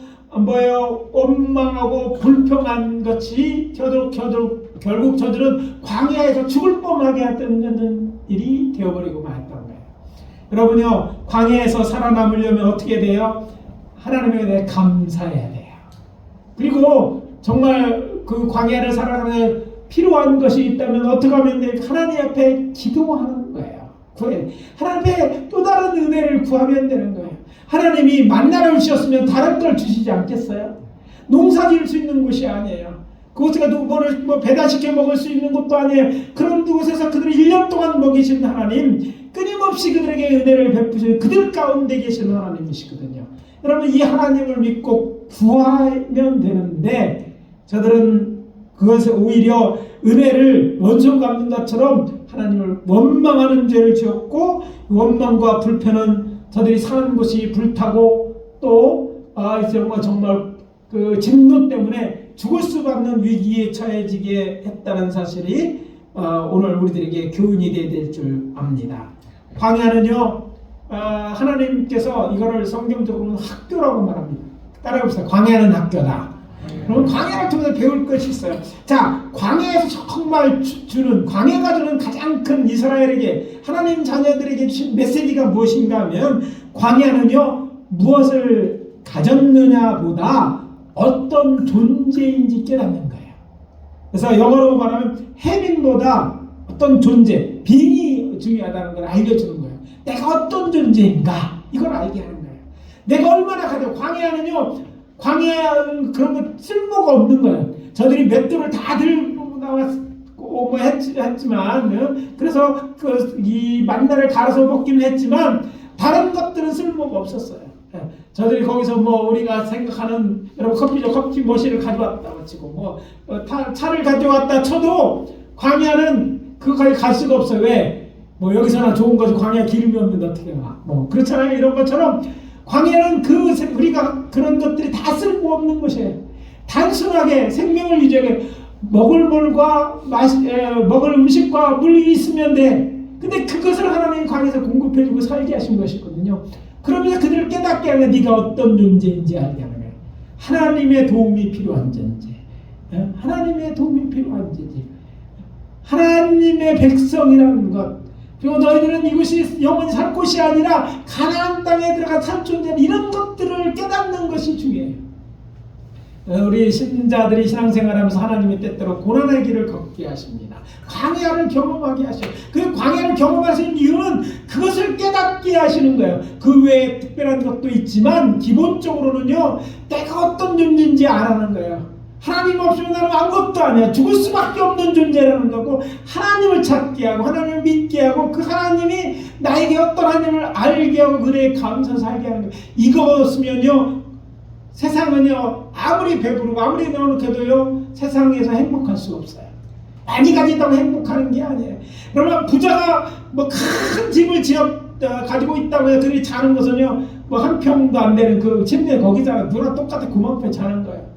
A: 원망하고 불평한 것이 결국 저들은 광야에서 죽을 뻔하게 했던 일이 되어버리고 말았던 거예요. 여러분요, 광야에서 살아남으려면 어떻게 돼요? 하나님에 대해 감사해야 돼요. 그리고 정말 그 광야를 살아가는 필요한 것이 있다면 어떻게 하면 돼요? 하나님 앞에 기도하는 거예요. 하나님 앞에 또 다른 은혜를 구하면 되는 거예요. 하나님이 만나를 주셨으면 다른 걸 주시지 않겠어요? 농사 지을 수 있는 곳이 아니에요. 그곳에 누구를 배달시켜 먹을 수 있는 곳도 아니에요. 그런 곳에서 그들을 1년 동안 먹이신 하나님, 끊임없이 그들에게 은혜를 베푸시는 그들 가운데 계시는 하나님이시거든요. 여러분, 이 하나님을 믿고 구하면 되는데 저들은 그것에 오히려 은혜를 원수 갚는 것처럼 하나님을 원망하는 죄를 지었고 원망과 불편은 저들이 사는 곳이 불타고 또 정말 그 진노 때문에 죽을 수밖에 없는 위기에 처해지게 했다는 사실이 오늘 우리들에게 교훈이 되어야 될 줄 압니다. 광야는요, 하나님께서 이거를 성경적으로는 학교라고 말합니다. 따라해봅시다. 광야는 학교다. 그럼 광야를 통해서 배울 것이 있어요. 자, 광야에서 정말 광야가 주는 가장 큰 이스라엘에게 하나님 자녀들에게 주신 메시지가 무엇인가 하면 광야는요, 무엇을 가졌느냐보다 어떤 존재인지 깨닫는 거예요. 그래서 영어로 말하면 heaven보다 어떤 존재, being이 중요하다는 걸 알려주는 거예요. 내가 어떤 존재인가 이걸 알게 하는 거예요. 내가 얼마나 가져. 광야는 그런 거 쓸모가 없는 거예요. 저들이 맷돌을 다 들고 나왔고 했지만 그래서 이 만나를 갈아서 먹기는 했지만 다른 것들은 쓸모가 없었어요. 저들이 거기서 우리가 생각하는 여러분 커피 머신을 가져왔다고 치고 차를 가져왔다 쳐도 광야는 그거까지 갈 수가 없어요. 왜? 여기서나 좋은 거지 광야 기름이 없는데 어떻게 가? 그렇잖아요. 이런 것처럼 광야는 우리가 그런 것들이 다 쓸모없는 것이에요. 단순하게 생명을 유지하게 먹을 물과 먹을 음식과 물이 있으면 돼. 근데 그것을 하나님 광야에서 공급해주고 살게 하신 것이거든요. 그러면서 그들을 깨닫게 하는 네가 어떤 존재인지 알게 하는 거예요. 하나님의 도움이 필요한 존재. 하나님의 도움이 필요한 존재. 하나님의 백성이라는 것. 그리고 너희들은 이곳이 영원히 살 곳이 아니라 가나안 땅에 들어가 살 존재, 이런 것들을 깨닫는 것이 중요해요. 우리 신자들이 신앙생활하면서 하나님이 때때로 고난의 길을 걷게 하십니다. 광야를 경험하게 하셔요. 그 광야를 경험하시는 이유는 그것을 깨닫게 하시는 거예요. 그 외에 특별한 것도 있지만 기본적으로는요, 내가 어떤 존재인지 알아는 거예요. 하나님 없으면 나는 아무것도 아니야. 죽을 수밖에 없는 존재라는 거고, 하나님을 찾게 하고 하나님을 믿게 하고 그 하나님이 나에게 어떤 하나님을 알게 하고 그에 감사해서 살게 하는 거예요. 이것이면요, 세상은요, 아무리 배부르고 아무리 노력해도요, 세상에서 행복할 수 없어요. 많이 가진다고 행복하는 게 아니에요. 그러면 부자가 뭐 큰 집을 가지고 있다고 해서 그들이 자는 것은요, 뭐 한 평도 안 되는 그 침대 거기잖아. 누나 똑같아 9만 평 자는 거예요.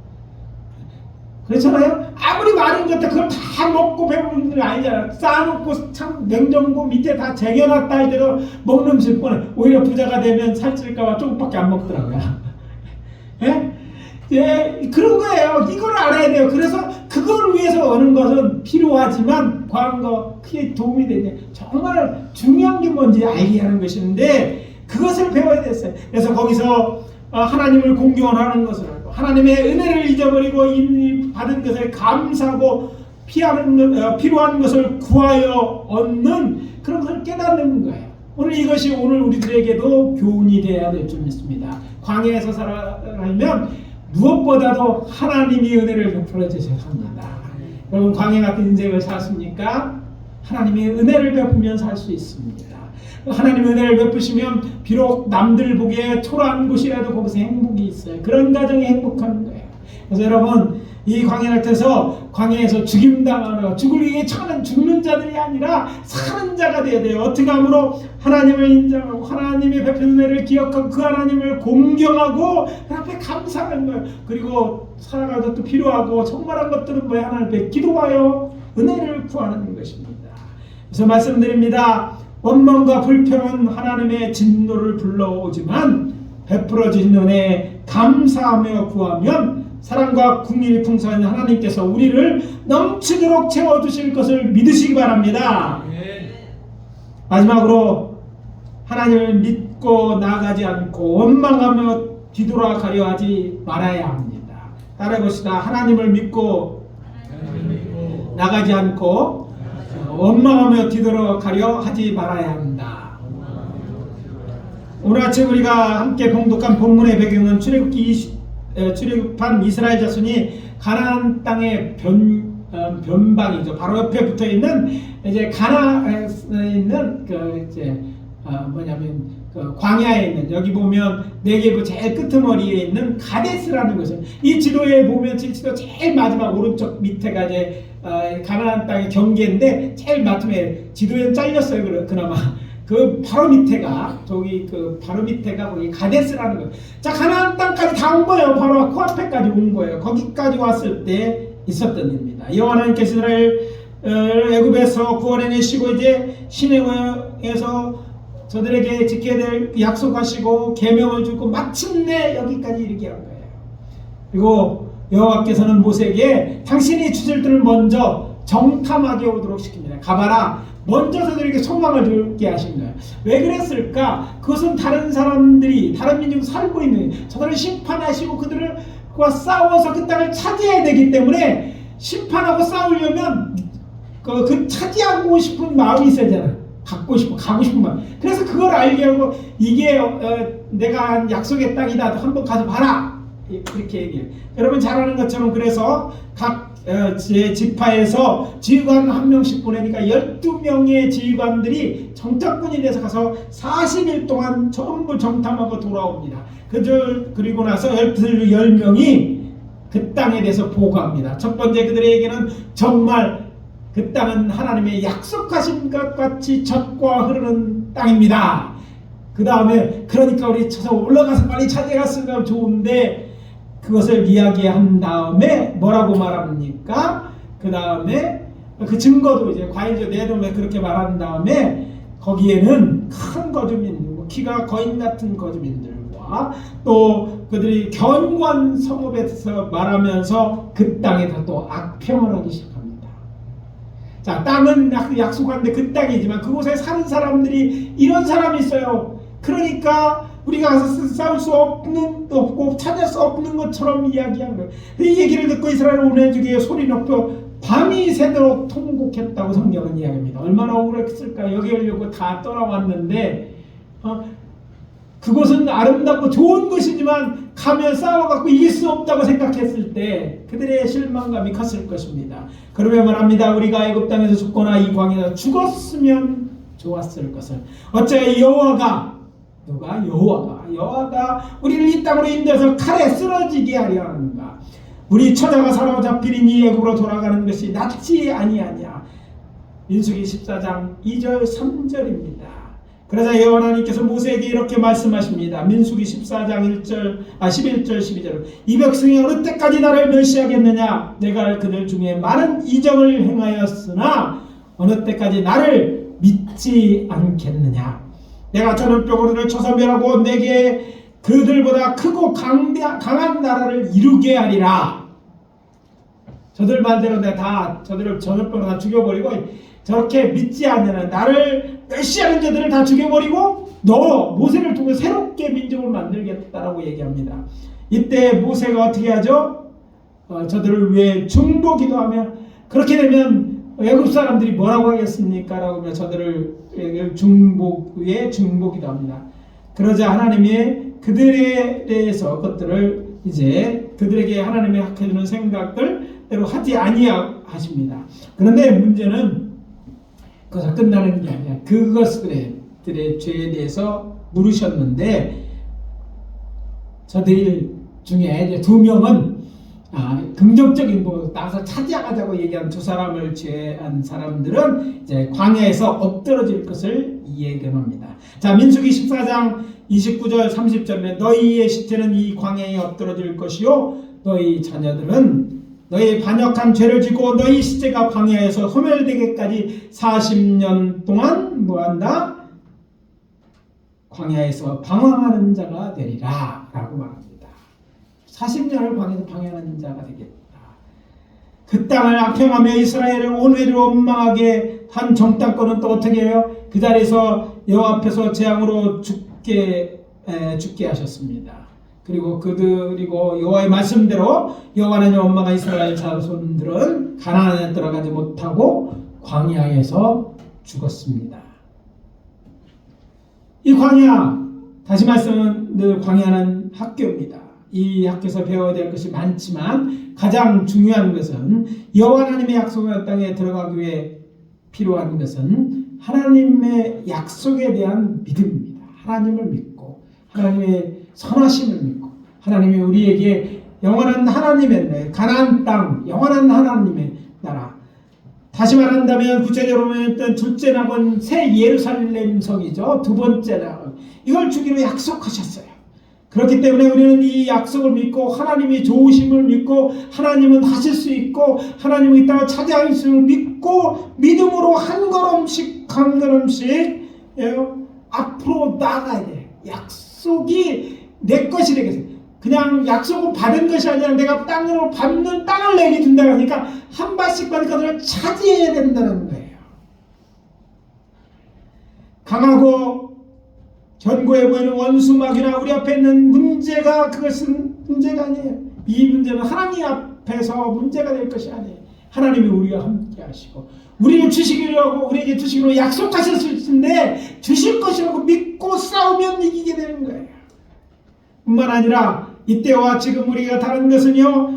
A: 그렇잖아요? 아무리 많은 것들 그걸 다 먹고 배부른 게 아니잖아. 쌓아놓고 참 냉장고 밑에 다 쟁여놨다 할때도 먹는 음식 뻔해. 오히려 부자가 되면 살찔까봐 조금밖에 안 먹더라고요. 예? 예, 그런 거예요. 이걸 알아야 돼요. 그래서 그걸 위해서 얻는 것은 필요하지만 과거 크게 도움이 되냐. 정말 중요한 게 뭔지 알게 하는 것인데 그것을 배워야 됐어요. 그래서 거기서 하나님을 공경하는 것을 알고 하나님의 은혜를 잊어버리고 이미 받은 것을 감사하고 필요한 것을 구하여 얻는 그런 것을 깨닫는 거예요. 오늘 이것이 오늘 우리들에게도 교훈이 되어야 될 줄 믿습니다. 광야에서 살아가면 무엇보다도 하나님이 은혜를 베풀어 주셔야 합니다. 여러분 광야 같은 인생을 사십니까? 하나님의 은혜를 베푸면 살 수 있습니다. 하나님의 은혜를 베푸시면 비록 남들 보기에 초라한 곳이라도 거기서 행복이 있어요. 그런 가정이 행복한 거예요. 그래서 여러분 이 광야에서 죽임당하거나 죽을 위해 처하는 죽는 자들이 아니라 사는 자가 되어야 돼요. 어떻게 함으로 하나님을 인정하고 하나님의 베푸는 은혜를 기억하고 그 하나님을 공경하고 그 앞에 감사하는 거예요. 그리고 살아갈 것도 필요하고 정말한 것들은 뭐예요? 하나님 앞에 기도하여 은혜를 구하는 것입니다. 그래서 말씀드립니다. 원망과 불평은 하나님의 진노를 불러오지만 베풀어진 은혜에 감사하며 구하면 사랑과 긍휼이 풍성한 하나님께서 우리를 넘치도록 채워주실 것을 믿으시기 바랍니다. 마지막으로 하나님을 믿고 나아가지 않고 원망하며 뒤돌아가려 하지 말아야 합니다. 따라해봅시다. 하나님을 믿고 나가지 않고 원망하며 뒤돌아가려 하지 말아야 한다. 오늘 아침 우리가 함께 봉독한 본문의 배경은 출애굽한 이스라엘 자손이 가나안 땅의 변방이죠. 바로 옆에 붙어 있는 이제 가나안에 있는 그 광야에 있는 여기 보면 네게부 제일 끄트머리에 있는 가데스라는 것은 이 지도에 보면 지도 제일 마지막 오른쪽 밑에가 이제 가나안 땅의 경계인데 제일 마지막에 지도에 잘렸어요. 그나마 그 바로 밑에가 거기 가데스라는 거예요. 자, 가나안 땅까지 다 온 거예요. 바로 코앞에까지 온 거예요. 거기까지 왔을 때 있었던 일입니다. 여호와 하나님께서 이스라엘 애굽에서 구원해내시고 이제 시내에서 저들에게 지켜야 될 약속하시고 계명을 주고 마침내 여기까지 이르게 한 거예요. 그리고 여호와께서는 모세에게 당신이 주질들을 먼저 정탐하게 오도록 시킵니다. 가봐라. 먼저 저들에게 소망을 주게 하신 거예요. 왜 그랬을까? 그것은 다른 사람들이 다른 민족 살고 있는 저들을 심판하시고 그들과 싸워서 그 땅을 차지해야 되기 때문에 심판하고 싸우려면 그 차지하고 싶은 마음이 있어야 되잖아요. 가고 싶은 마음. 그래서 그걸 알게 하고 이게 내가 약속의 땅이다. 한번 가서 봐라. 그렇게 얘기해요. 여러분 잘 아는 것처럼 그래서 각 지파에서 지휘관 한 명씩 보내니까 12명의 지휘관들이 정착군이 돼서 가서 40일 동안 전부 정탐하고 돌아옵니다. 그리고 나서 10명이 그 땅에 대해서 보고합니다. 첫 번째 그들에게는 정말 그 땅은 하나님의 약속하신 것 같이 젖과 흐르는 땅입니다. 그 다음에 그러니까 우리 쳐서 올라가서 빨리 차지했으면 좋은데 그것을 이야기한 다음에 뭐라고 말합니까? 그 다음에 그 증거도 이제 과인조 내dom에 그렇게 말한 다음에 거기에는 큰 거주민들, 키가 거인 같은 거주민들과 또 그들이 견고한 성읍에서 말하면서 그 땅에서 또 악평을 하기 시작합니다. 자, 땅은 약속한데 그 땅이지만 그곳에 사는 사람들이 이런 사람이 있어요. 그러니까 우리가 가서 싸울 수 없고 찾을 수 없는 것처럼 이야기한 거예요. 이 얘기를 듣고 이스라엘 온 회중이 소리 높여 밤이 새도록 통곡했다고 성경은 이야기합니다. 얼마나 억울했을까. 여기 오려고 다 떠나왔는데 그곳은 아름답고 좋은 것이지만 가면 싸워갖고 이길 수 없다고 생각했을 때 그들의 실망감이 컸을 것입니다. 그러면 말합니다. 우리가 애굽 땅에서 죽거나 이 광야에서 죽었으면 좋았을 것을. 어째 여호와가 우리를 이 땅으로 인도해서 칼에 쓰러지게 하려 하는가. 우리 처자가 사로잡히는 이 애굽으로 돌아가는 것이 낫지 아니하냐. 민수기 14장 2절 3절입니다. 그러자 여호와 하나님께서 모세에게 이렇게 말씀하십니다. 민수기 14장 11절 12절 이 백성이 어느 때까지 나를 멸시하겠느냐. 내가 그들 중에 많은 이적을 행하였으나 어느 때까지 나를 믿지 않겠느냐. 내가 저녁벽으로 그들을 쳐서 멸하고 내게 그들보다 크고 강한 나라를 이루게 하리라. 저들 말대로 내가 저들을 저녁벽으로 다 죽여버리고 저렇게 믿지 않는 나를 멸시하는 자들을 다 죽여버리고 너 모세를 통해 새롭게 민족을 만들겠다라고 얘기합니다. 이때 모세가 어떻게 하죠? 저들을 위해 중보기도 하며 그렇게 되면 애굽 사람들이 뭐라고 하겠습니까? 라고 하면 저들을 중보기도 합니다. 그러자 하나님이 그들에 대해서 것들을 이제 그들에게 하나님이 학해주는 생각들대로 하지 아니하십니다. 그런데 문제는 그것을 끝나는 게 아니라 그것들의 죄에 대해서 물으셨는데 저들 중에 이제 두 명은 긍정적인 나가서 찾아가자고 얘기한 두 사람을 제한 사람들은 이제 광야에서 엎드러질 것을 예견합니다. 자, 민수기 14장 29절 30절에 너희의 시체는 이 광야에 엎드러질 것이요 너희 자녀들은 너희 반역한 죄를 지고 너희 시체가 광야에서 소멸되기까지 40년 동안 뭐한다? 광야에서 방황하는 자가 되리라 라고 말합니다. 40년을 광야에서 방황하는 자가 되겠다. 그 땅을 악평하며 이스라엘을 온회로 원망하게 한 정탐꾼은 또 어떻게 해요? 그 자리에서 여호와 앞에서 재앙으로 죽게 하셨습니다. 그리고 여호와의 말씀대로 여호와는 원망한 이스라엘 자손들은 가나안에 들어가지 못하고 광야에서 죽었습니다. 이 광야, 다시 말씀은 늘 광야는 학교입니다. 이 학교에서 배워야 될 것이 많지만 가장 중요한 것은 여호와 하나님의 약속의 땅에 들어가기 위해 필요한 것은 하나님의 약속에 대한 믿음입니다. 하나님을 믿고 하나님의 선하심을 믿고 하나님이 우리에게 영원한 하나님의 가나안 땅, 영원한 하나님의 나라. 다시 말한다면 구체적으로 말했던 둘째 낙은 새 예루살렘 성이죠. 두 번째 낙은 이걸 주기로 약속하셨어요. 그렇기 때문에 우리는 이 약속을 믿고 하나님이 좋으심을 믿고 하나님은 하실 수 있고 하나님은 이 땅을 차지하심을 믿고 믿음으로 한 걸음씩 앞으로 나아가야 돼. 약속이 내 것이 되겠어요. 그냥 약속을 받은 것이 아니라 내가 땅으로 받는 땅을 내게 준다고 하니까 한 발씩 받으니까 그걸 차지해야 된다는 거예요. 강하고 견고해 보이는 원수막이나 우리 앞에 있는 문제가 그것은 문제가 아니에요. 이 문제는 하나님 앞에서 문제가 될 것이 아니에요. 하나님이 우리와 함께 하시고 우리를 우리에게 주시기로 약속하셨을 텐데 주실 것이라고 믿고 싸우면 이기게 되는 거예요. 뿐만 아니라 이때와 지금 우리가 다른 것은요,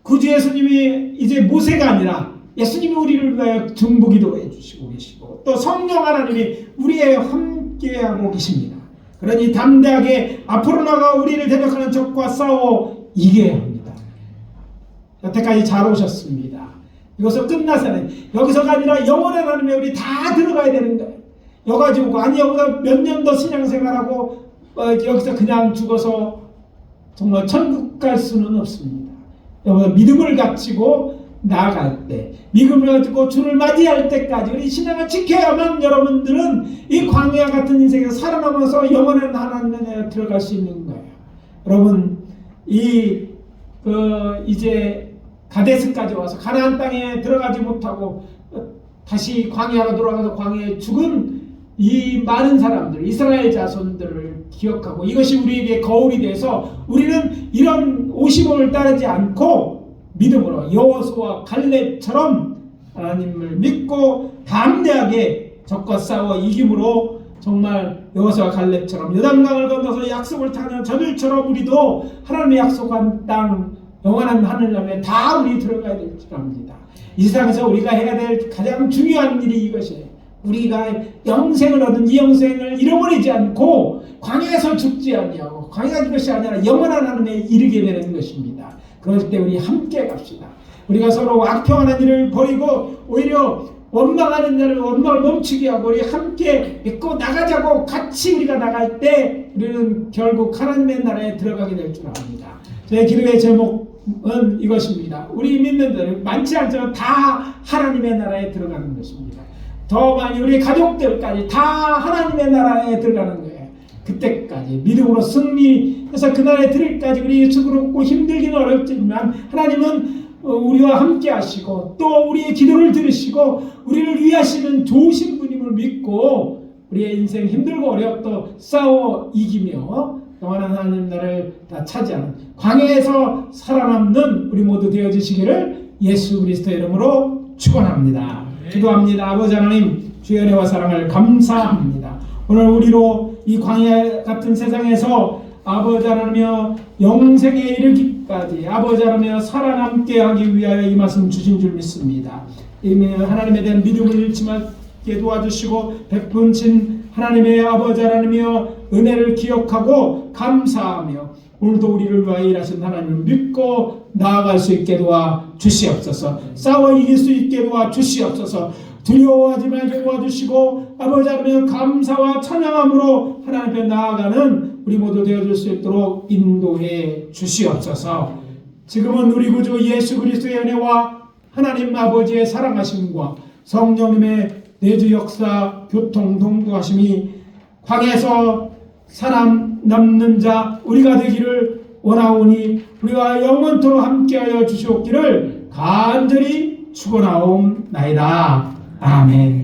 A: 구주 예수님이 이제 모세가 아니라 예수님이 우리를 위하여 중보기도 해주시고 계시고 또 성령 하나님이 우리에 함께하고 계십니다. 그러니 담대하게 앞으로 나가 우리를 대적하는 적과 싸워 이겨야 합니다. 여태까지 잘 오셨습니다. 이것은 끝나서는 여기서가 아니라 영원한 하나님에 우리 다 들어가야 되는 거예요. 여가지고 아니 여기서 몇 년 더 신앙생활하고 여기서 그냥 죽어서 정말 천국 갈 수는 없습니다. 여기서 믿음을 갖추고 나아갈 때, 믿음을 가지고 주를 맞이할 때까지 우리 신앙을 지켜야만 여러분들은 이 광야 같은 인생에서 살아남아서 영원한 하나님에 들어갈 수 있는 거예요. 여러분 이제 가데스까지 와서 가나안 땅에 들어가지 못하고 다시 광야로 돌아가서 광야에 죽은 이 많은 사람들, 이스라엘 자손들을 기억하고 이것이 우리에게 거울이 돼서 우리는 이런 오심을 따르지 않고 믿음으로 여호수아와 갈렙처럼 하나님을 믿고 담대하게 적과 싸워 이김으로 정말 여호수아와 갈렙처럼 요단강을 건너서 약속을 타는 저들처럼 우리도 하나님의 약속한 땅 영원한 하늘나라에 다 우리 들어가야 될 줄 압니다. 이 세상에서 우리가 해야 될 가장 중요한 일이 이것이에요. 우리가 영생을 얻은 이 영생을 잃어버리지 않고 광야에서 죽지 아니하고 광야가 이것이 아니라 영원한 하늘에 이르게 되는 것입니다. 그럴 때 우리 함께 갑시다. 우리가 서로 악평하는 일을 버리고 오히려 원망하는 자를 원망을 멈추게 하고 우리 함께 믿고 나가자고 같이 우리가 나갈 때 우리는 결국 하나님의 나라에 들어가게 될 줄 압니다. 제 기도의 제목은 이것입니다. 우리 믿는 자들 많지 않지만 다 하나님의 나라에 들어가는 것입니다. 더 많이 우리 가족들까지 다 하나님의 나라에 들어가는 거예요. 그때까지 믿음으로 승리해서 그 나라에 들을 때까지 우리 수고롭고 힘들기는 어렵지만 하나님은 우리와 함께 하시고 또 우리의 기도를 들으시고 우리를 위하시는 좋으신 분임을 믿고 우리의 인생 힘들고 어렵도 싸워 이기며 영원한 하나님 나라를 다 차지하는 광야에서 살아남는 우리 모두 되어주시기를 예수 그리스도의 이름으로 축원합니다. 기도합니다. 아버지 하나님 주의 은혜와 사랑을 감사합니다. 오늘 우리로 이 광야 같은 세상에서 아버지 하나님이여 영생에 이르기까지 아버지 하나님이여 살아남게 하기 위하여 이 말씀 주신 줄 믿습니다. 이미 하나님에 대한 믿음을 잃지 말게 도와주시고 베푼신 하나님의 아버지 하나님이여 은혜를 기억하고 감사하며 오늘도 우리를 위하여 일하신 하나님을 믿고 나아갈 수 있게 도와주시옵소서. 싸워 이길 수 있게 도와주시옵소서. 두려워하지 말게 도와주시고 아버지 하나님의 감사와 찬양함으로 하나님 앞에 나아가는 우리 모두 되어줄 수 있도록 인도해 주시옵소서. 지금은 우리 구주 예수 그리스도의 은혜와 하나님 아버지의 사랑하심과 성령님의 내주 역사 교통 동도하심이 광야에서 살아남는 자 우리가 되기를 원하오니 우리와 영원토록 함께하여 주시옵기를 간절히 축원하옵나이다. 아멘.